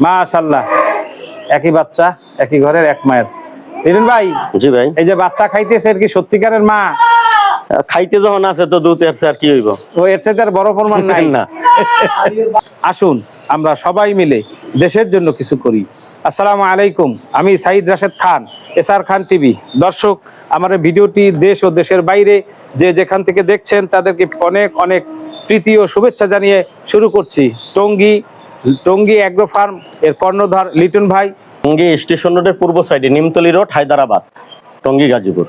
মাশাআল্লাহ, একই বাচ্চা, একই ঘরের এক মায়ের। লিটন ভাই, জি ভাই, এই যে বাচ্চা খাইতেছে এর কি সত্যিকারের মা? খাইতে যখন আছে তো দুধ এর আর কি হইব? ও এর চাইতে আর বড় প্রমাণ নাই না। আসুন আমরা সবাই মিলে দেশের জন্য কিছু করি। আসসালামু আলাইকুম, আমি সাইদ রাশেদ খান, এসআর খান টিভি। দর্শক, আমার এই ভিডিওটি দেশ ও দেশের বাইরে যে যেখান থেকে দেখছেন তাদেরকে অনেক অনেক প্রীতি ও শুভেচ্ছা জানিয়ে শুরু করছি। টঙ্গী অ্যাগ্রো ফার্ম এর কর্ণধার লিটন ভাই। টঙ্গী স্টেশন রোডের পূর্ব সাইডে নিমতলী রোড, হায়দ্রাবাদ, টঙ্গী গাজীপুর।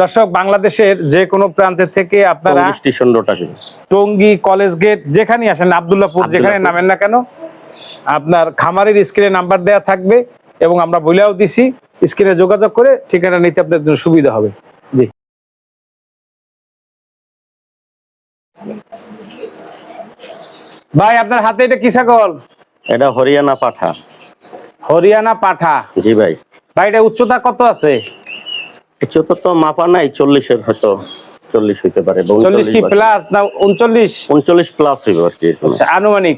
দর্শক, বাংলাদেশের যে কোনো প্রান্তে থেকে আপনারা স্টেশন রোড আসবে, টঙ্গী কলেজ গেট যেখানে আসেন, আব্দুল্লাহপুর যেখানে নামেন না কেন, আপনার খামারের স্ক্রিনে নাম্বার দেয়া থাকবে এবং আমরা বলেও দিছি, স্ক্রিনে যোগাযোগ করে ঠিকানা নিতে আপনাদের জন্য সুবিধা হবে। জি ভাই, আপনার হাতে এটা কি ছাগল? এটা হরিয়ানা পাঠা। হরিয়ানা পাঠা। জি ভাই। ভাই, এটা উচ্চতা কত আছে? উচ্চতা তো মাপা নাই, 40-এর হয়তো 40 হইতে পারে। 40 কি প্লাস না 39? 39 প্লাস হইব আর কি। আচ্ছা, আনুমানিক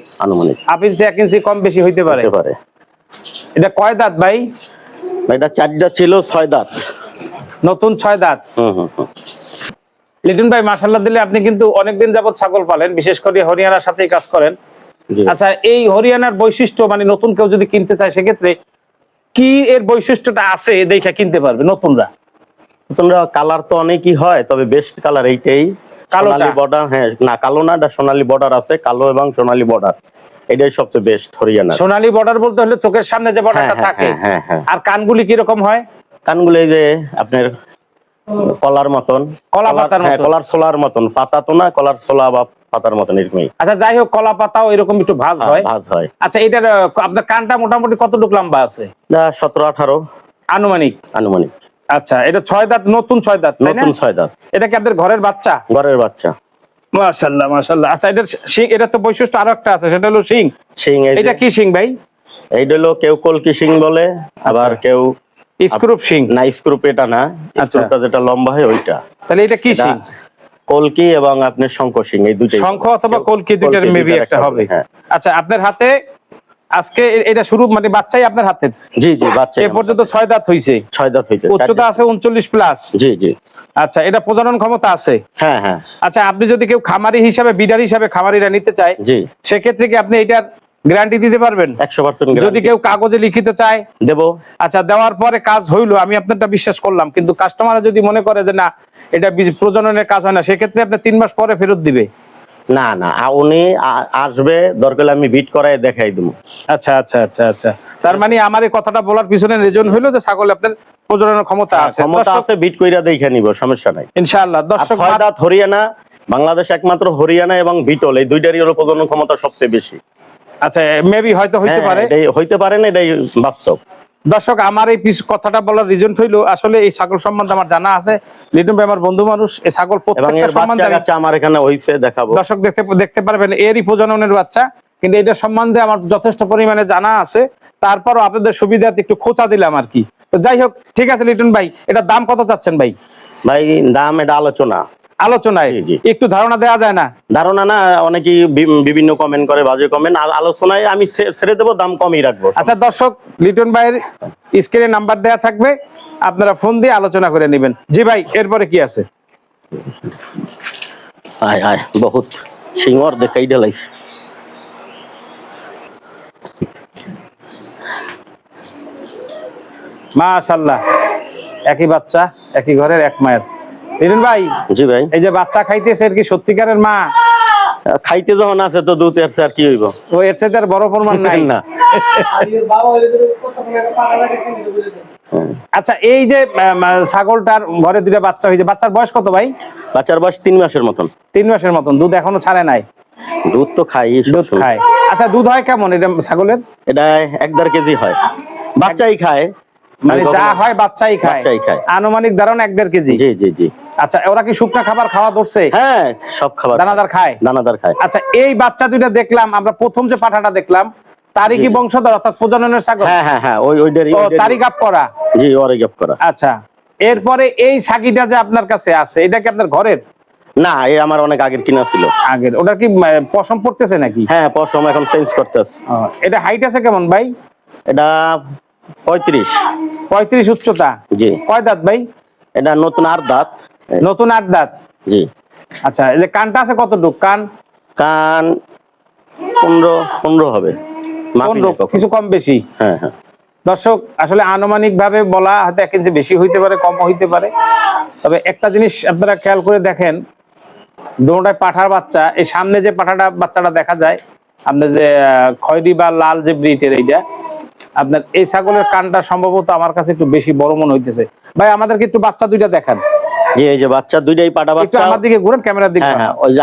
হাফ ইঞ্চি 1 ইঞ্চি কম বেশি হইতে পারে। এটা কয় দাঁত ভাই? এটা 4 দাঁত ছিল, 6 দাঁত, নতুন 6 দাঁত। লিটন ভাই, মাশাআল্লাহ দিলে আপনি কিন্তু অনেকদিন যাবত ছাগল পালেন, বিশেষ করে হরিয়ানার সাথেই কাজ করেন। আচ্ছা, এই হরিয়ানার বৈশিষ্ট্য মানে নতুন কেউ যদি কিনতে চায় সেক্ষেত্রে কি এর বৈশিষ্ট্যটা আছে দেখে কিনতে পারবে নতুনরা? কালার তো অনেকই হয়, তবে বেস্ট কালার এইটাই, সোনালী বর্ডার। হ্যাঁ, না কালো না, এটা সোনালী বর্ডার আছে, কালো এবং সোনালী বর্ডার, এটাই সবচেয়ে বেস্ট হরিয়ানা। সোনালী বর্ডার বলতে হলে চোখের সামনে যে বর্ডারটা থাকে। আর কানগুলি কি রকম হয়? কানগুলি এই যে আপনার কলার মতন, কলা পাতার মতন, কলার ছোলার মতন, পাতা তো না, কলার ছোলা বা পাতার মতন এরকমই। আচ্ছা, যাই হোক, কলা পাতাও এরকম একটু ভাঁজ হয়। আচ্ছা, এটার আপনার কানটা মোটামুটি কতটুকু লম্বা আছে? 17-18 আনুমানিক। আচ্ছা, এটা 6 দাঁত, নতুন 6 দাঁত, তাই না? নতুন 6 দাঁত। এটা কি আপনাদের ঘরের বাচ্চা? ঘরের বাচ্চা। মাশাআল্লাহ মাশাআল্লাহ। আচ্ছা, এটার শিং, এটা তো বৈশিষ্ট্য আরো একটা আছে, সেটা হলো শিং। এটা কি শিং ভাই? এইটা হলো কেউ কলকি শিং বলে, আবার কেউ স্ক্রুপ শিং। না, স্ক্রুপ এটা না, স্ক্রুপটা যেটা লম্বা হয় ওইটা। তাহলে এটা কি শিং? কলকি এবং আপনার শঙ্খ শিং, এই দুইটাই। শঙ্খ অথবা কলকি, দুইটার মেবি একটা হবে। আচ্ছা, আপনার হাতে আজকে এটা শুরু মানে বাচ্চাই আপনার হাতের? জি জি, বাচ্চা। এ পর্যন্ত 6 দাঁত হইছে? 6 দাঁত হইছে। উচ্চতা আছে 39 প্লাস? জি জি। আচ্ছা, এটা প্রজনন ক্ষমতা আছে? হ্যাঁ হ্যাঁ। আচ্ছা, আপনি যদি কেউ খামারি হিসাবে, বিডার হিসাবে খামারিরা নিতে চায়, জি, সেক্ষেত্রে কি আপনি এটার গ্যারান্টি দিতে পারবেন? 100% যদি কেউ কাগজে লিখিত চায় দেব। আচ্ছা, দেওয়ার পরে কাজ হইলো, আমি আপনারটা বিশ্বাস করলাম, কিন্তু কাস্টমার যদি মনে করে যে না এটা প্রজননের কাজ হয় না, সেক্ষেত্রে আপনি 3 মাস পরে ফেরত দিবে? না না, উনি আসবে, দরকার আমি বিট করায় দেখাই দেবো। আচ্ছা আচ্ছা আচ্ছা আচ্ছা, তার মানে আমার এই কথাটা বলার পিছনে রিজন হইলো যে ছাগল আপনার প্রজননের ক্ষমতা আছে, বিট কইরা দেখে নিব, সমস্যা নাই ইনশাআল্লাহ। দর্শক, 6 দাঁত হরিয়ানা, বাংলাদেশ একমাত্র হরিয়ানা এবং বিটল, এই দুইটারই হলো প্রজনন ক্ষমতা সবচেয়ে বেশি। আচ্ছা, মেবি হয়তো হইতে পারে, এটাই হইতে পারে না, এটাই বাস্তব। দর্শক, আমার এই কথাটা বলার রিজন হইলো, আসলে এই ছাগল সম্বন্ধে আমার জানা আছে। লিটন ভাই আমার বন্ধু মানুষ, এই ছাগল প্রত্যেকটা সম্বন্ধে আমার এখানে হইছে, দেখাবো। দর্শক দেখতে পারবেন, এরই প্রজননের বাচ্চা, কিন্তু এটা সম্বন্ধে আমার যথেষ্ট পরিমাণে জানা আছে। তারপরও আপনাদের সুবিধার্থে একটু খোঁচা দিলাম আর কি। তো যাই হোক, ঠিক আছে লিটন ভাই, এটা দাম কত চাচ্ছেন ভাই? ভাই দাম এটা আলোচনায় একটু ধারণা দেওয়া যায় না? ধারণা না, অনেকেই বিভিন্ন কমেন্ট করে, বাজে কমেন্ট, আলোচনায় আমি ছেড়ে দেবো, দাম কমই রাখবো। আচ্ছা দর্শক, লিটন ভাইয়ের স্ক্রিনে নাম্বার দেয়া থাকবে, আপনারা ফোন দিয়ে আলোচনা করে নেবেন। জি ভাই, এরপরে কি আছে? আয় আয়, বহুত সিংহর দেখাই দেলাই। মাশাআল্লাহ, একই বাচ্চা, একই ঘরের এক মায়ের। লিটন ভাই। জি ভাই। এই যে বাচ্চা খাইতেছে, এর কি সত্যিকারের মা? খাইতে যখন আছে তো দুধ এর আর কি হইব? ও এর চাইতে আর বড় প্রমাণ নাই না। আচ্ছা, এই যে ছাগলটার ঘরে 2টা বাচ্চা হয়েছে, বাচ্চার বয়স কত ভাই? বাচ্চার বয়স 3 মাসের মতন। 3 মাসের মতন। দুধ এখনো ছাড়ে নাই? দুধ তো খাই, দুধ খায়। আচ্ছা, দুধ হয় কেমন এটা ছাগলের? এটা 1.5 কেজি হয়, বাচ্চাই খায়, মানে যা হয় বাচ্চাই খায়। আনুমানিক ধারণা 1.5 কেজি। জি জি জি। আচ্ছা, ওরা কি শুকনা খাবার খাওয়া ধরছে? হ্যাঁ, সব খাবার দানাদার খায়। আচ্ছা, এই বাচ্চা 2টা দেখলাম আমরা, প্রথম যে পাঠাটা দেখলাম তারই কি বংশধর, অর্থাৎ প্রজননের ছাগল? হ্যাঁ হ্যাঁ হ্যাঁ, ওইটারই। তারই গাব করা? জি, ওরই গাব করা। আচ্ছা, এরপরে এই ছাগিটা যে আপনার কাছে আছে, এটা কি আপনার ঘরের না, এই আমার অনেক আগের কিনা ছিল। আগের ওটা কি পশম পড়তেছে নাকি? হ্যাঁ, পশম এখন চেঞ্জ করতেছে। এটা হাইট আছে কেমন ভাই? এটা 35। 35 উচ্চতা। জি। কয় দাঁত ভাই? এটা নতুন 8 দাঁত। নতুন 8 দাঁত। জি। আচ্ছা, এই যে কানটা আছে কতটুক? কান 15 হবে, 15, কিছু কম বেশি। হ্যাঁ হ্যাঁ। দর্শক আসলে আনুমানিক ভাবে বলা হয়তো 1 ইঞ্চি বেশি হইতে পারে, কম হইতে পারে। তবে একটা জিনিস আপনারা খেয়াল করে দেখেন, দুটোটাই পাঠার বাচ্চা। এই সামনে যে বাচ্চাটা দেখা যায় আপনার, যে খয়েরি বা লাল যে ব্রিটের, এইটা আপনার এই ছাগলের কানটা সম্ভবত আমার কাছে একটু বেশি বড় মনে হইতেছে। ভাই আমাদেরকে একটু বাচ্চা দুইটা দেখান। জি, এই যে বাচ্চা দুইটাই পাঠা একটু বাচ্চা। আমার দিকে ঘুরেন, ক্যামেরার দিকে। হ্যাঁ হ্যাঁ, ওই যে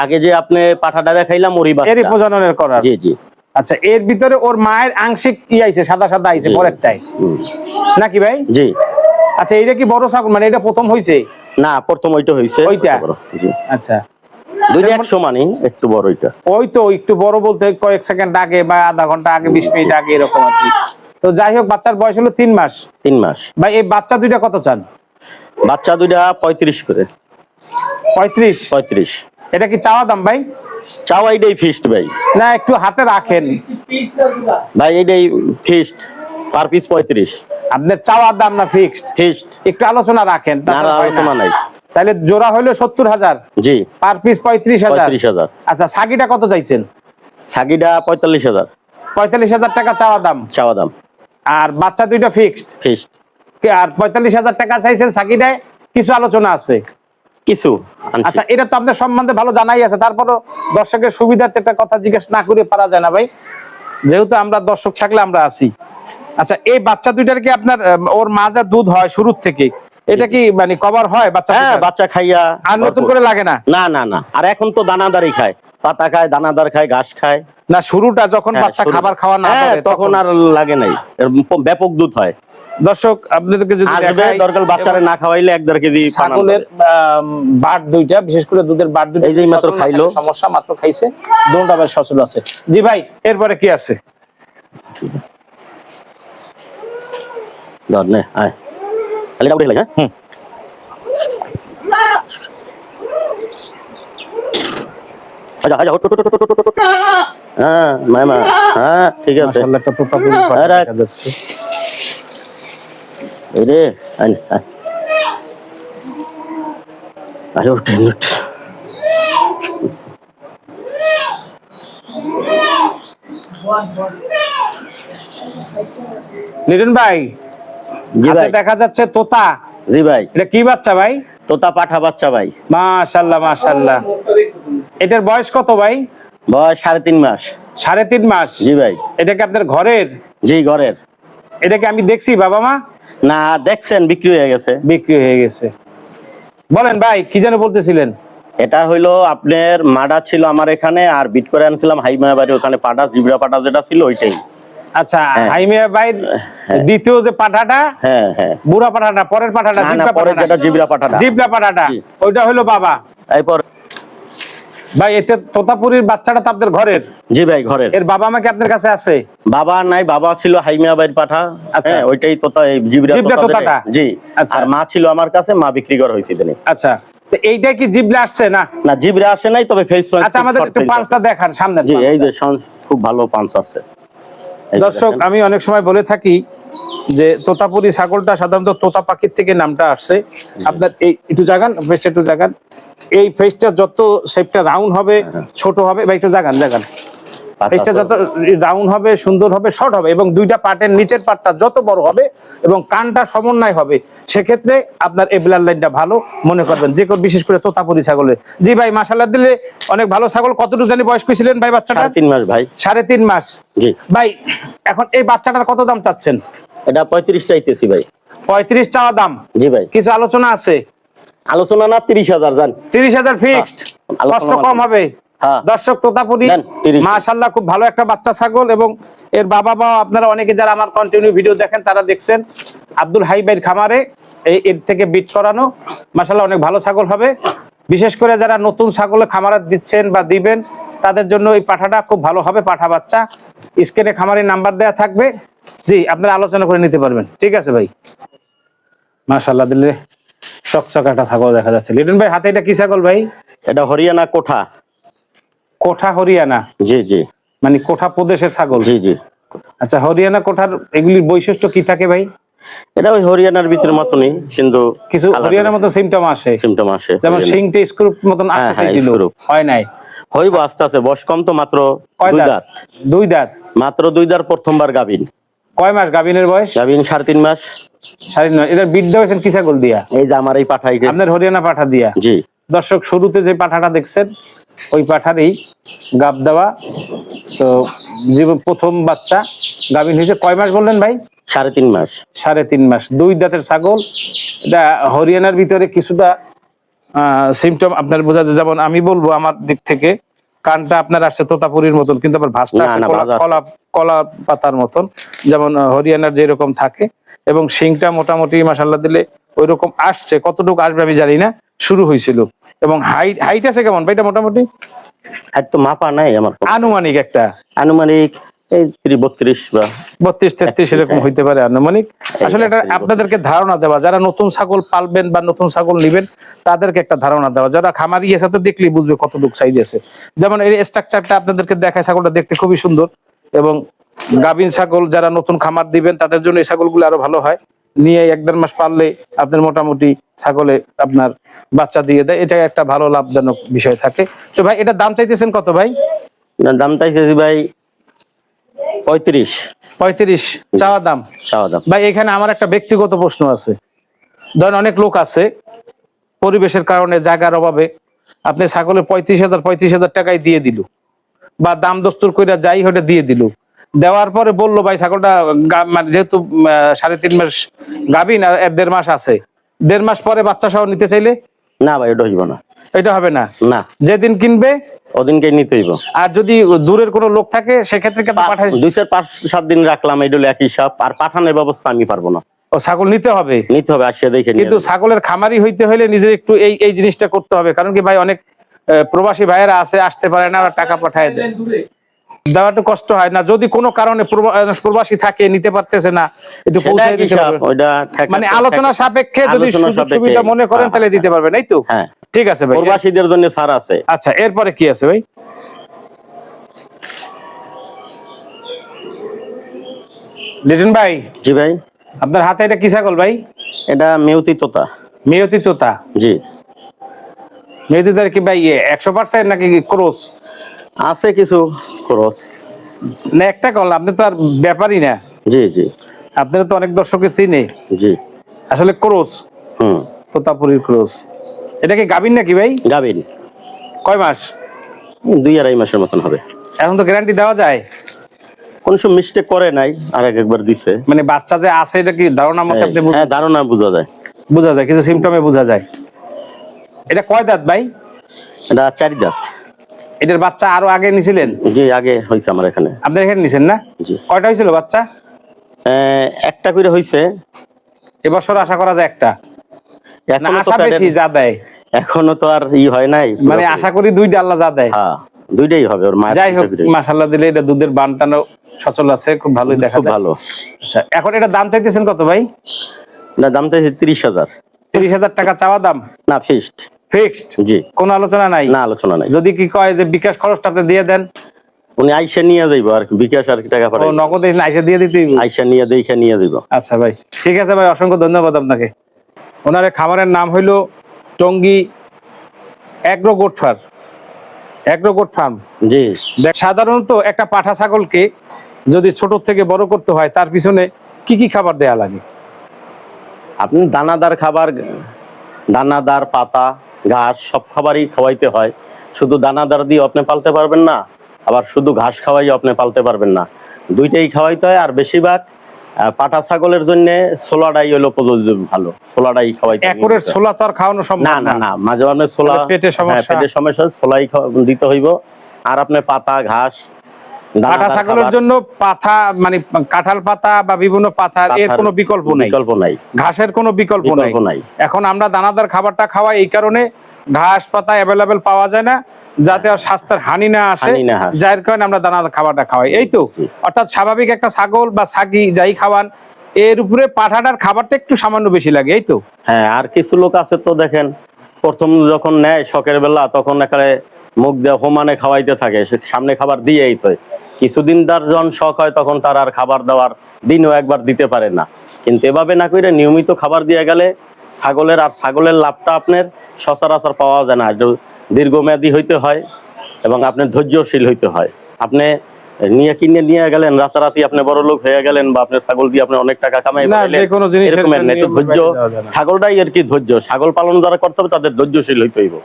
আগে যে আপনি পাঠাটা দেখাইলাম ওরই বাচ্চা। এরই প্রজননের করার। জি জি। আচ্ছা, এর ভিতরে ওর মায়ের আংশিক কি আইছে, সাদা সাদা আইছে পরেরটাই নাকি ভাই? জি। আচ্ছা, এইটা কি বড় ছাগল, মানে এটা প্রথম হইছে? না, প্রথম ওইটা হইছে। ওইটা? জি। আচ্ছা, দুইটা এক সমানই, একটু বড় ওইটা। ওই তো একটু বড় বলতে কয়েক সেকেন্ড আগে বা আধা ঘন্টা আগে, 20 মিনিট আগে, এরকম আর কি। তো যাই হোক, বাচ্চার বয়স হলো 3 মাস। 3 মাস। ভাই এই বাচ্চা দুইটা কত চান? বাচ্চা দুইটা 35 করে। 35? এটা কি চাওয়া দাম ভাই? চাওয়া এইটাই ফিক্সড ভাই। না, একটু হাতে রাখেন ভাই, এইটাই ফিক্সড, পার পিস 35। আপনার চাওয়া দাম না ফিক্সড? ফিক্সড। একটু আলোচনা রাখেন। না, আলোচনা নাই। তাহলে জোড়া হইলো 70,000। জি। Per piece 35,000। 35,000। আচ্ছা, সাগিটা কত চাইছেন? সাগিটা 45,000। 45,000 টাকা চাওয়া দাম। চাওয়া দাম। আর বাচ্চা দুইটা ফিক্সড? ফিক্সড। আর 45,000 টাকা চাইছেন সাকিটায়, কিছু আলোচনা আছে? কিছু। আচ্ছা, এটা তো আপনার সম্বন্ধে ভালো জানাই আছে, তারপরও দর্শকের সুবিধার্থে একটা কথা জিজ্ঞেস না করে পারা যায় না ভাই, যেহেতু আমরা দর্শক থাকলে আমরা আছি। আচ্ছা, এই বাচ্চা দুইটার কি আপনার ওর মা যা দুধ হয় শুরুর থেকে, এটা কি মানে কভার হয় বাচ্চা? হ্যাঁ, বাচ্চা খাইয়া আর নতুন করে লাগে না? না না না, আর এখন তো দানাদারই খায়, পাতা খায়, দানাদার খায়, ঘাস খায়। না, শুরুটা যখন বাচ্চা খাবার খাওয়া না করে তখন আর লাগে নাই, ব্যাপক দুধ হয়। দর্শক আপনাদেরকে যদি দরকার বাচ্চারে না খাওয়াইলে 1.5 কেজি ছাগলের বাট দুইটা, বিশেষ করে দুধের বাট দুইটা, এই যে মাত্র খাইলো, সমস্যা মাত্র খাইছে, দুটোটা বেশ সচল আছে। জি ভাই, এরপরে কি আছে? ধর নে, আয় খালি ডাউট লাগে। হ্যাঁ, আচ্ছা আচ্ছা, হ্যাঁ মামা, হ্যাঁ ঠিক আছে। মাশাআল্লাহ, একটা তোতাপুরি পাখি দেখা যাচ্ছে। এই রে, আয় আয়, আয় ওঠ ওঠ। লিটন ভাই, জি ভাই, দেখা যাচ্ছে তোতা। জি ভাই। এটা কি বাচ্চা ভাই? তোতা পাঠা বাচ্চা ভাই। মাশাআল্লাহ মাশাআল্লাহ। এটার বয়স কত ভাই? বয়স 3.5 মাস। 3.5 মাস? জি ভাই। এটা কি আপনার ঘরের? জি, ঘরের। এটা কি আমি দেখছি বাবা মা? না, দেখছেন বিক্রি হয়ে গেছে। বিক্রি হয়ে গেছে। বলেন ভাই, কি যেন বলতেছিলেন? এটা হইলো আপনার মাডা ছিল আমার এখানে, আর বিট করে আনছিলাম হাইমায়া বাড়ি, ওখানে পাটা, জিবরা পাটা যেটা ছিল ওইটাই। আচ্ছা, হাইমিয়া ভাই দ্বিতীয় যে পাঠাটা, হ্যাঁ হ্যাঁ, বুড়া পাঠাটা, পরের পাঠাটা, জিবরা পাঠাটা, জিবরা পাঠাটা, ওইটা হলো বাবা। এরপর ভাই, এতে তোতাপুরির বাচ্চাটা তো আপনার ঘরের? জি ভাই, ঘরের। এর বাবা মা কি আপনার কাছে আছে? বাবা নাই, বাবা ছিল হাইমিয়া বাড়ির পাঠা। হ্যাঁ, ওইটাই তোতা, এই জিবরা তোতাটা। জি। আর মা ছিল আমার কাছে, মা বিক্রি করা হয়েছে দিনে। আচ্ছা, তো এইটা কি জিবলা আসছে না? না, জিবরা আসে নাই, তবে ফেস পাঁচ। আচ্ছা, আমাদের একটু পাঁচটা দেখান সামনে। জি, এই যে খুব ভালো পাঁচ আছে। দর্শক, আমি অনেক সময় বলে থাকি যে তোতাপুরি ছাগলটা সাধারণত তোতা পাখির থেকে নামটা আসছে। আপনার এই একটু জাগান, ফেসটা একটু জাগান, এই ফেসটা যত শেপটা রাউন্ড হবে, ছোট হবে, বা একটু জাগান জাগান, ফেসটা যত রাউন্ড হবে, সুন্দর হবে, শর্ট হবে, এবং দুইটা পার্টের নিচের পার্টটা যত বড় হবে এবং কানটা সমন্বয় হবে, সেক্ষেত্রে আপনার এই ব্লাড লাইনটা ভালো মনে করবেন, যে কোনো বিশেষ করে তোতাপুরি ছাগলের। জি ভাই, মাশাআল্লাহ দিলে অনেক ভালো ছাগল। কতটুকু জানি বয়স কইছিলেন ভাই বাচ্চাটা? 3.5 মাস ভাই। 3.5 মাস। জি ভাই, এখন এই বাচ্চাটার কত দাম চাচ্ছেন? এটা 35 চাইতেছি ভাই। 35 চাওয়া দাম? জি ভাই। কিছু আলোচনা আছে? আলোচনা না, 30,000 জান। 30,000 ফিক্সড? কষ্ট কম হবে? দর্শক, তোতাপুরি মাশাআল্লাহ খুব ভালো একটা বাচ্চা ছাগল, এবং এর বাবা মা আপনারা অনেকে যারা আমার কন্টিনিউ ভিডিও দেখেন তারা দেখছেন আব্দুল হাই ভাইয়ের খামারে এর থেকে বিট করানো। মাশাআল্লাহ অনেক ভালো ছাগল হবে। বিশেষ করে যারা নতুন ছাগলে খামারে দিচ্ছেন বা দিবেন, তাদের জন্য এই পাঠাটা খুব ভালো হবে। পাঠা বাচ্চা, স্ক্রিনে খামারের নাম্বার দেওয়া থাকবে, জি আপনারা আলোচনা করে নিতে পারবেন। ঠিক আছে ভাই, মাশাআল্লাহ দিলে চকচকাটা ছাগল দেখা যাচ্ছে। লিটন ভাই হাতে এটা কি ছাগল ভাই? এটা হরিয়ানা কোঠা। কোঠা হরিয়ানা? জি জি। মানে কোঠা প্রদেশের ছাগল? জি জি। আচ্ছা, হরিয়ানা কোঠার এগুলির বৈশিষ্ট্য কি থাকে ভাই? এটা ওই হরিয়ানার ভিতর মতনই, কিন্তু কিছু হরিয়ানার মতো সিমটম আসে? সিমটম আসে, যেমন শিংটা স্ক্রুপ মতন আসতে চাইছিল, হয় নাই? হইব আস্তে আস্তে, বয়স কম তো, মাত্র 2 দাঁত। 2 দাঁত? মাত্র 2 দাঁত, প্রথমবার গাবিন। কয় মাস গাবিনের বয়স? গাবিন 3.5 মাস। 3.5 মাস। এটার বিট দেওয়াছেন কি ছাগল দিয়া? এই যে আমার এই পাঠাই, আপনার হরিয়ানা পাঠা দিয়া? জি। দর্শক, শুরুতে যে পাঠাটা দেখছেন ওই পাঠারই গাব দেওয়া। তো যে প্রথম বাচ্চা গাবিন হয়েছে, কয় মাস বললেন ভাই? 3.5 মাস। 3.5 মাস, 2 দাঁতের ছাগল। এটা হরিয়ানার ভিতরে কিছুটা সিমটম আপনার বোঝা যায়। যেমন আমি বলবো আমার দিক থেকে, কানটা আপনার আসছে তোতাপুরির মতন, কিন্তু আবার ভাঁজটা আছে কলা কলা পাতার মতন, যেমন হরিয়ানার যেরকম থাকে। এবং শিংটা মোটামুটি মাশাআল্লাহ দিলে ওই রকম আসছে। কতটুকু আসবে আমি জানি না, শুরু হয়েছিল। এবং হাইট আছে কেমন ভাই এটা? মোটামুটি হাইট তো মাপা নাই আমার, আনুমানিক একটা, আনুমানিক এই 32 বা 32-33 এরকম হইতে পারে আনুমানিক। আসলে এটা আপনাদেরকে ধারণা দেওয়া, যারা নতুন ছাগল পালবেন বা নতুন ছাগল নিবেন তাদেরকে একটা ধারণা দেওয়া। যারা খামারি এসে তো দেখলেই বুঝবে কতটুকু সাইজ আছে। যেমন এই স্ট্রাকচারটা আপনাদেরকে দেখায়, ছাগলটা দেখতে খুবই সুন্দর। এবং গাভীন ছাগল যারা নতুন খামার দিবেন তাদের জন্য এই ছাগলগুলো আরো ভালো হয়। নিয়ে 1-1.5 মাস পাললে আপনার মোটামুটি ছাগলে আপনার বাচ্চা দিয়ে দেয়, এটা একটা ভালো লাভজনক বিষয় থাকে। তো ভাই এটা দাম চাইতেছেন কত ভাই? দাম চাইতেছি ভাই 35 চাওয়া দাম। ভাই এখানে আমার একটা ব্যক্তিগত প্রশ্ন আছে। ধরেন অনেক লোক আছে পরিবেশের কারণে, জায়গার অভাবে আপনি ছাগলের 35,000 টাকায় দিয়ে দিল, বা দাম দস্তুর কইরা যাই হলে দিয়ে দিল। দেওয়ার পরে বললো ভাই ছাগলটা মানে যেহেতু 3.5 মাস গাভিন আর 1.5 মাস আছে, 1.5 মাস পরে বাচ্চা সহ নিতে চাইলে? না ভাই, এটা হইব না। এটা হবে না? না, যেদিন কিনবে ওদিনকে নিতে হইব। আর যদি দূরের কোনো লোক থাকে সেক্ষেত্রে কেন পাঠাই? 2-5-7 দিন রাখলাম, এটা একই সব। আর পাঠানোর ব্যবস্থা আমি পারবো না। ও ছাগল নিতে হবে? নিতে হবে, আসিয়া দেখে। কিন্তু ছাগলের খামারি হইতে হলে নিজের একটু এই জিনিসটা করতে হবে। কারণ কি ভাই, অনেক প্রবাসী ভাইয়েরা আছে, আসতে পারে না, টাকা পাঠায় দেয়, দেওয়া একটু কষ্ট হয় না? যদি কোনো কারণে প্রবাসী থাকে, নিতে পারতেছে না, একটু পৌঁছে দিতে পারবে? মানে আলোচনা সাপেক্ষে যদি সুযোগ সুবিধা মনে করেন তাহলে দিতে পারবেন, এই তো? হ্যাঁ, ঠিক আছে ভাই, প্রবাসীদের জন্য ছাড় আছে। আচ্ছা, এরপরে কি আছে ভাই? লিটন ভাই। জি ভাই। আপনার হাতে এটা কি ছাগল ভাই? এটা মেয়তি তোতা। মেয়তি তোতা? জি। মেয়তি তোতা কি ভাই 100% নাকি ক্রস আছে? কিছু ক্রস না, একটা কল। আপনি তো আর ব্যাপারই না। জি জি। আপনারা তো অনেক দর্শকের চিনে। জি। আসলে ক্রস, তোতাপুরির ক্রস। এটা কি গাবিন নাকি ভাই? গাবিন। কয় মাস? 2-2.5 মাসের মতন হবে। এখন তো গ্যারান্টি দেওয়া যায়? কোন সব মিস্টেক করে নাই, আর একবার দিছে। মানে বাচ্চা যে আছে এটা কি ধারণা মতে আপনি? হ্যাঁ, ধারণা বোঝা যায়। বোঝা যায়, কিছু সিমটমে বোঝা যায়। এটা কয় দাঁত ভাই? এটা 4 দাঁত। এটার বাচ্চা আরো আগে নিছিলেন? জি, আগে হইছে আমার এখানে। আপনার এখানে নিছেন না? জি। কয়টা হয়েছিল বাচ্চা? একটা করে হইছে। এবছর আশা করা যায় একটা? না, আশা বেশি যা দেয়। এখনো তো আর হয় নাই, মানে আশা করি 2টা আল্লাহ যা দেয়। হ্যাঁ, 2টাই হবে ওর মা। যাই হোক, মাশাআল্লাহ দিলে এটা দুধের বানটানো সচল আছে, খুব ভালোই দেখা যায়। ভালো। আচ্ছা, এখন এটা দাম চাইতেছেন কত ভাই? না, দাম চাইছে 30,000। 30,000 টাকা চাওয়া দাম? না, ফিক্সড। ফিক্সড? জি। কোনো আলোচনা নাই? না, আলোচনা নাই। যদি কি কয় যে বিকাশ খরচটা আপনি দিয়ে দেন? উনি আইসা নিয়ে যাইবো, আর বিকাশ আর টাকা পাঠাই। ও নগদে আইসা দিয়ে দিতে? আইসা নিয়ে দেখে নিয়ে যাইবো। আচ্ছা ভাই, ঠিক আছে ভাই, অসংখ্য ধন্যবাদ আপনাকে। ওনার খামারের নাম হইলো Tongi agro goat farm. Agro goat farm. জি। সাধারণত একটা পাঠা ছাগলকে যদি ছোট থেকে বড় করতে হয় তার পিছনে কি কি খাবার দেয়া লাগে? আপনি দানাদার খাবার, দানাদার পাতা, ঘাস, সব খাবারই খাওয়াইতে হয়। শুধু দানাদার দিয়ে আপনি পালতে পারবেন না, আবার শুধু ঘাস খাওয়াই আপনি পালতে পারবেন না। দুইটাই খাওয়াইতে হয়। আর বেশিরভাগ পাঠা ছাগলের জন্য ছোলাটাই হলো প্রযোজ্য, ভালো ছোলাটাই খাওয়াইতে হয়। একরের ছোলা তো আর খাওয়ানো সম্ভব না। না না, মাঝে মাঝে ছোলা, পেটের সমস্যা, পেটের সমস্যা, ছোলাই দিতে হইব। আর আপনি পাতা, ঘাস। পাঠা ছাগলের জন্য পাতা মানে কাঁঠাল পাতা বা বিভিন্ন পাতার এর কোনো বিকল্প নাই, ঘাসের কোনো বিকল্প নাই। এখন আমরা দানাদার খাবারটা খাওয়াই এই কারণে ঘাস পাতা অ্যাভেলেবেল পাওয়া যায় না, যাতে স্বাস্থ্যের হানি না আসে, যার কারণে আমরা দানাদার খাবারটা খাওয়াই, এই তো। অর্থাৎ স্বাভাবিক একটা ছাগল বা ছাগি যাই খাওয়ান, এর উপরে পাঠাটার খাবারটা একটু সামান্য বেশি লাগে, এই তো? হ্যাঁ, আর কিছু লোক আছে তো দেখেন, প্রথম যখন নেয় শখের বেলা, তখন এখানে মুখ দিয়ে হোমানে খাওয়াইতে থাকে, সে সামনে খাবার দিয়েই তো। কিছুদিন তার যখন শখ হয় তখন তার আর খাবার দেওয়ার দিনও একবার দিতে পারে না। কিন্তু এভাবে না করে নিয়মিত খাবার দিয়ে গেলে ছাগলের লাভটা আপনার সচরাচর পাওয়া যায় না, একটু দীর্ঘমেয়াদী হইতে হয় এবং আপনার ধৈর্যশীল হইতে হয়। আপনি নিয়ে গেলেন, রাতারাতি আপনি বড় লোক হয়ে গেলেন, বা আপনার ছাগল দিয়ে আপনি অনেক টাকা কামাই না, করলেন, যে কোনো জিনিসের এরকম না। একটু নিয়মের ধৈর্য, বাইরে যাওয়া যায় না। ছাগলটাই আর কি ধৈর্য। ছাগল পালন যারা করতে হবে তাদের ধৈর্যশীল হইতে হইব।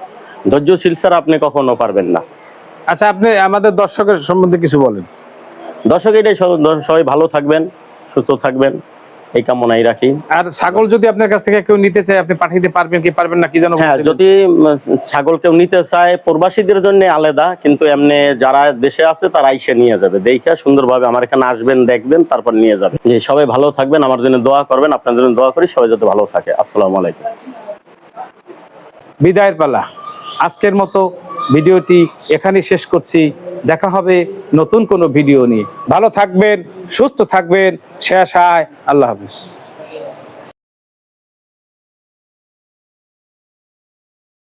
ধৈর্যশীল ছাড়া আপনি কখনো পারবেন না। আচ্ছা, আপনি আমাদের দর্শকের সম্বন্ধে কিছু বলেন। দর্শক, এটাই সবাই ভালো থাকবেন, সুস্থ থাকবেন, এই কামনাই রাখি। আর ছাগল যদি আপনার কাছ থেকে কেউ নিতে চায়, আপনি পাঠাইতে পারবেন কি পারবেন না, কি জানো? হ্যাঁ, যদি ছাগল কেউ নিতে চায়, প্রবাসীদের জন্য আলাদা, কিন্তু এমনি যারা দেশে আছে তারা আইসে নিয়ে যাবে। দেখে সুন্দরভাবে আমার এখানে আসবেন, দেখবেন, তারপর নিয়ে যাবে। যে সবাই ভালো থাকবেন, আমার জন্য দোয়া করবেন, আপনার জন্য দোয়া করি, সবাই যাতে ভালো থাকে। আসসালামু আলাইকুম। বিদায়ের পালা। আজকের মতো ভিডিওটি এখানেই শেষ করছি। দেখা হবে নতুন কোনো ভিডিও নিয়ে। ভালো থাকবেন, সুস্থ থাকবেন। শেষ হয়, আল্লাহ হাফেজ।